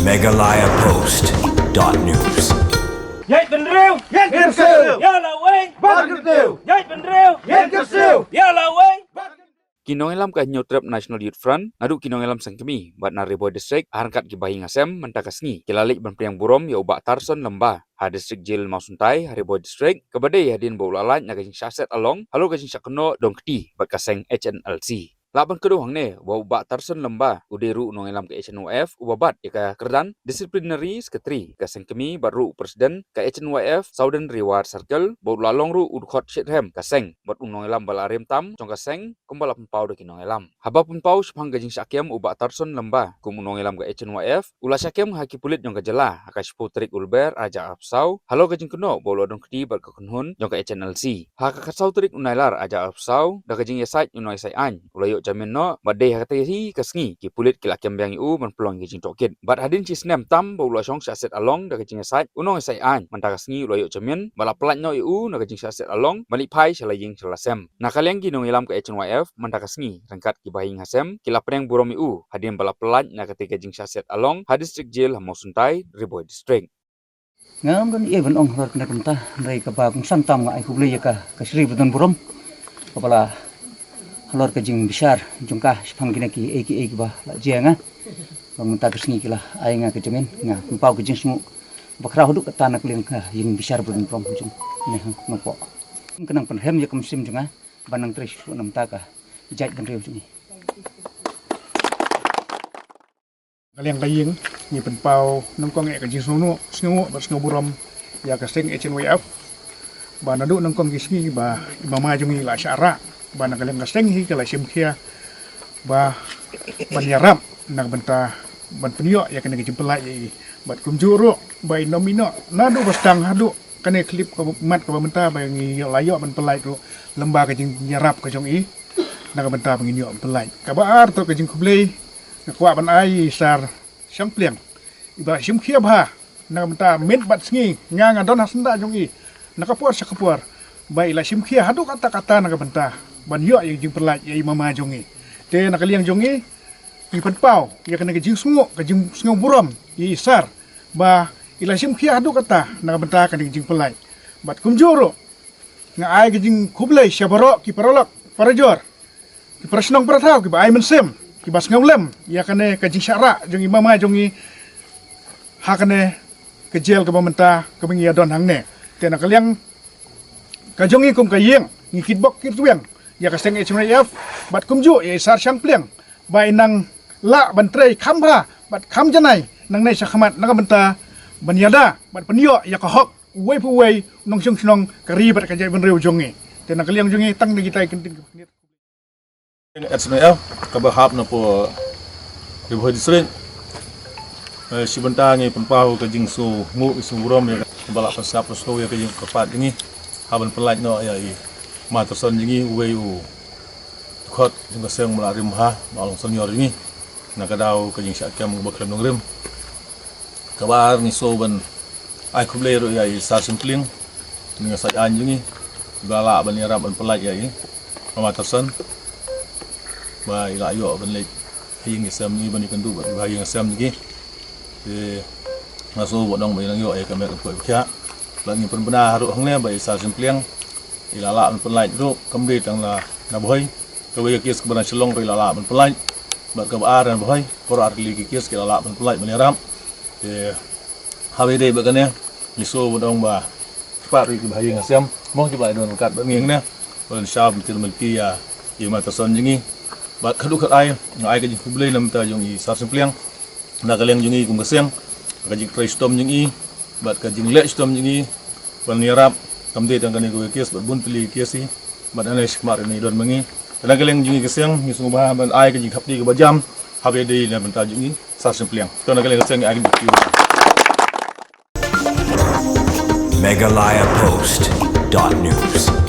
Meghalaya Post.news. Jij bent reeuw! Jij bent reeuw! Yalla way! Wat is reeuw? Jij bent reeuw! Jij bent reeuw! Yalla way! Kinongelam ka Nyotrap National Youth Front, nadu kinongelam sangkemi, bat na Riboy District, harangkat kibahi ngasem, mentakasngi, kilalik ban priang burom, ya ubak Tarson lembah, ha District Jail Mausuntai, Riboy District, kebadai hadin baulalaj, na kajing syaset along, halo kajing syakno dong keti, bat kaseng HNLC. Laban kedua hang ne, wa ubak Tarson lembah, uderu nongelam ke HNYF, ubabat, ika kerdan, disciplinary sekretari, kaseng kemi, baru presiden, ke HNYF, Southern Reward Circle, bau lalong ru udkhot shitham, kaseng, bat nongelam balarim tam, cong kaseng, kumbala penpau de kinongelam. Haba penpau sepang gajing syakem ubak Tarson lembah, kum nongelam ke HNYF, ula syakem haki pulit jong kajela, hakas putrik ulber, aja apsau, halo gajing keno, bau ladong kedi, bat kekunhun, jong ke HNLC. Haka kasau trik unailar, aja apsau, da gajing yasait, unai sayan, ulayok jamin no, badai hakati kasngi, ki pulit kilakem biang iu, man pelong gajing tokit. Bat hadin cisnem tam, bau lasong syaset along, da gajing yasait, unong sayan, man takasngi ulayok jamin, bala pelat no iu, na gajing syaset along, balik pai shalaying shalasem. Nah kalian ginong ilam ke HNYF, man takasngi, rangkat kibahing hasem, kila preng burom iu, hadin bala pelat na ketika gajing syaset along, ha District Jail Mausuntai, Riboy District. Ngam kan iya ban ong har kena kenta rai ka ba kung santam nga ai kubli ka Sri Budan Burom kapala halor ka jing besar jungka sepang kina ki eki ba la jianga bang ta kesni kila ai nga ke jamin nga pau ke jing smu bakra huduk ka tanak leng ka jing besar Budan Burom jung ne no po kenang pen hem ya sim junga banang tres nam ta ka jait ban reu jungi Kaliang kaying ni penpau nang kong e kajing sngu bat sngu burom ya kaseng HNYF ba nadu nang kong gisngi ba mama jungi la syara ba nang kaliang kaseng hi kala simkhia ba ban yaram nang benta ban penyo ya kena gejempelai ye bat kumjuru ba nomino nadu bastang hadu kene klip ko mat ko benta ba ngi layo ban pelai tu lembah kajing nyarap ka jong i nang benta penginyo pelai kabar to kajing kublei kwa ban ai sar sampliang iba simkhia bha na menta met bat sngi nga don hasnda jongi nakapuar sakapuar bai la simkhia hadu kata-kata na benta ban yo yang jing perlaj ai mama jongi te nakaliang jongi i penpau ya kena jing sungu ka jing sungu buram i sar ba ila simkhia hadu kata na benta ka jing perlaj bat kumjoro nga ai ka jing kublai syabaro ki parolok parajor ki prasnong prathau ki ba ai mensem kibas ngawlem ya kane kajing syara jongi mama jongi hakane kejel ke pementa ke bengia don hangne tena kaliang kajongi kum kayeng ngikit bok kirtuang ya kaseng HNYF bat kumju ya sar syangpliang bai nang la bantrei khamha bat kham janai nang nei sakhamat nang benta banyada bat penyo ya kahok wei pu wei nong syong syong kari bat kajai benreu jongi tena kaliang jongi tang digitai kentin HNYF kabahap na po Riboy District sibenta ngi penpau ke jing su ngu isu burom ya balak pasap so ya ke jing kepat ini haban pelaj no ya i ma terson jingi weu khot jing kaseng melarim ha malong senior ini na kadau ke jing syakam baklem nongrim kabar ni so ban ai kuble ro ya i sar simpling ni saj anjingi bala ban yarab ban pelaj ya i ma terson ba ila yo ban lek hing isam ni ban ikan du ba hing isam ni e maso bodong ba nang yo e kamet ko kya langi pen bena haru hang ne ba isa simpliang ila la ban pelai ru kamri tang la na boy ka we kis ka ban chlong ri la ban pelai ba ka ba ran boy kor ar li kis ka la ban pelai ban ram e hawe de ba kane iso bodong ba pa ri ki ba hing isam mo ki ba don kat ba ngeng ne ban shab til melti ya i ma ta son jingi ba khadu khat ai ngai ka jing kublei nam ta jong i sar simpliang na kaleng jong i kum kaseng ka jing trai stom jong i bat ka jing le stom jong i ban nirap kamde tang kani ko kes bat bun tli kesi bat anai smar ni don mangi na kaleng jong i kaseng ni sungu ba ban ai ka jing khapti ka bajam habe de na ban ta jong i sar simpliang to na kaleng kaseng ai ki Meghalaya Post.news.